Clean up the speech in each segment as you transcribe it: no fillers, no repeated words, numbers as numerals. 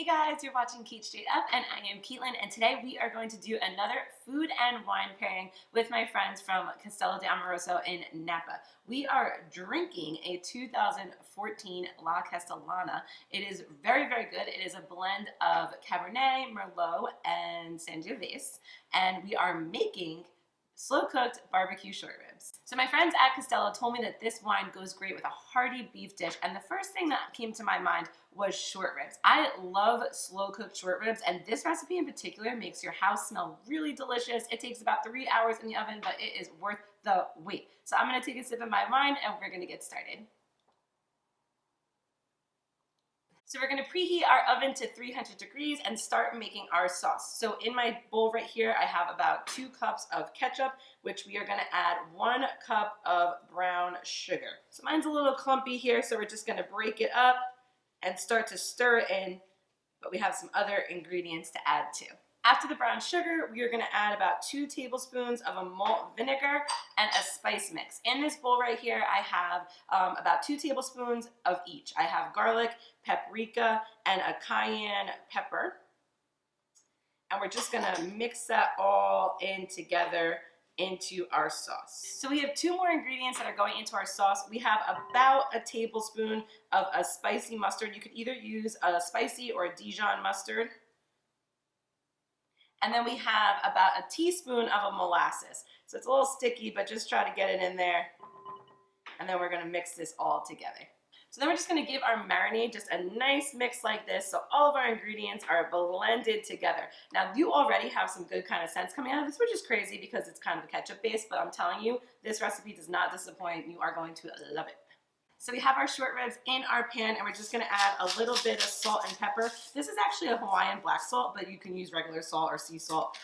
Hey guys, you're watching Cait Straight Up, and I am Caitlin, and today we are going to do another food and wine pairing with my friends from Castello Di Amorosa in Napa. We are drinking a 2014 La Castellana. It is very, very good. It is a blend of Cabernet, Merlot, and Sangiovese, and we are making slow-cooked barbecue short ribs. So my friends at Castello told me that this wine goes great with a hearty beef dish, and the first thing that came to my mind was short ribs. I love slow-cooked short ribs, and this recipe in particular makes your house smell really delicious. It takes about 3 hours in the oven, but it is worth the wait. So I'm gonna take a sip of my wine, and we're gonna get started. So we're gonna preheat our oven to 300 degrees and start making our sauce. So in my bowl right here, I have about 2 cups of ketchup, which we are gonna add 1 cup of brown sugar. So mine's a little clumpy here, so we're just gonna break it up and start to stir it in, but we have some other ingredients to add too. After the brown sugar, we are going to add about 2 tablespoons of a malt vinegar and a spice mix. In this bowl right here, I have about 2 tablespoons of each. I have garlic, paprika, and a cayenne pepper. And we're just going to mix that all in together into our sauce. So we have 2 more ingredients that are going into our sauce. We have about a tablespoon of a spicy mustard. You could either use a spicy or a Dijon mustard. And then we have about a teaspoon of a molasses. So it's a little sticky, but just try to get it in there. And then we're gonna mix this all together. So then we're just gonna give our marinade just a nice mix like this, so all of our ingredients are blended together. Now you already have some good kind of scents coming out of this, which is crazy because it's kind of a ketchup base, but I'm telling you, this recipe does not disappoint. You are going to love it. So we have our short ribs in our pan, and we're just gonna add a little bit of salt and pepper. This is actually a Hawaiian black salt, but you can use regular salt or sea salt,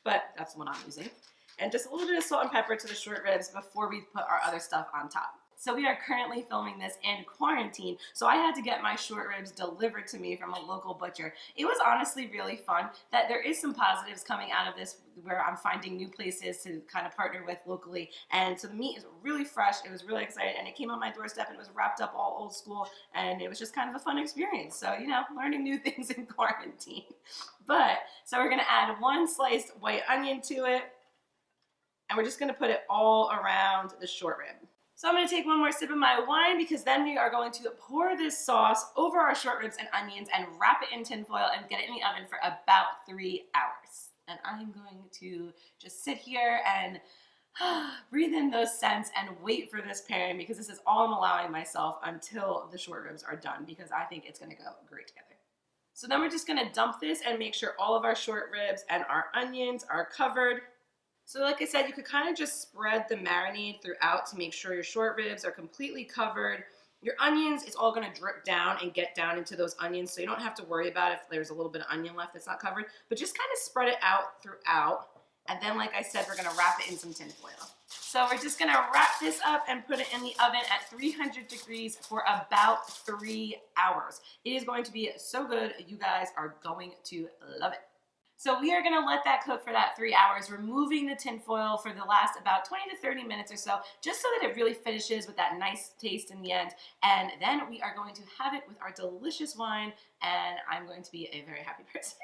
but that's the one I'm using. And just a little bit of salt and pepper to the short ribs before we put our other stuff on top. So we are currently filming this in quarantine, so I had to get my short ribs delivered to me from a local butcher. It was honestly really fun. That there is some positives coming out of this where I'm finding new places to kind of partner with locally, and so the meat is really fresh. It was really exciting, and it came on my doorstep and it was wrapped up all old school, and it was just kind of a fun experience. So, you know, learning new things in quarantine. But, so we're gonna add 1 sliced white onion to it, and we're just gonna put it all around the short rib. So I'm going to take 1 more sip of my wine because then we are going to pour this sauce over our short ribs and onions and wrap it in tin foil and get it in the oven for about 3 hours. And I'm going to just sit here and breathe in those scents and wait for this pairing because this is all I'm allowing myself until the short ribs are done because I think it's going to go great together. So then we're just going to dump this and make sure all of our short ribs and our onions are covered. So like I said, you could kind of just spread the marinade throughout to make sure your short ribs are completely covered. Your onions, it's all gonna drip down and get down into those onions, so you don't have to worry about if there's a little bit of onion left that's not covered, but just kind of spread it out throughout. And then, like I said, we're gonna wrap it in some tin foil. So we're just gonna wrap this up and put it in the oven at 300 degrees for about 3 hours. It is going to be so good. You guys are going to love it. So we are gonna let that cook for that 3 hours, removing the tin foil for the last about 20 to 30 minutes or so, just so that it really finishes with that nice taste in the end. And then we are going to have it with our delicious wine, and I'm going to be a very happy person.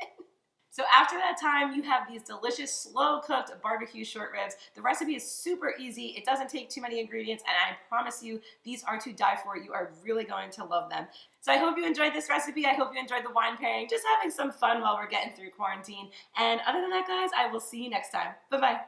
So after that time, you have these delicious slow-cooked barbecue short ribs. The recipe is super easy. It doesn't take too many ingredients, and I promise you, these are to die for. You are really going to love them. So I hope you enjoyed this recipe. I hope you enjoyed the wine pairing, just having some fun while we're getting through quarantine. And other than that, guys, I will see you next time. Bye-bye.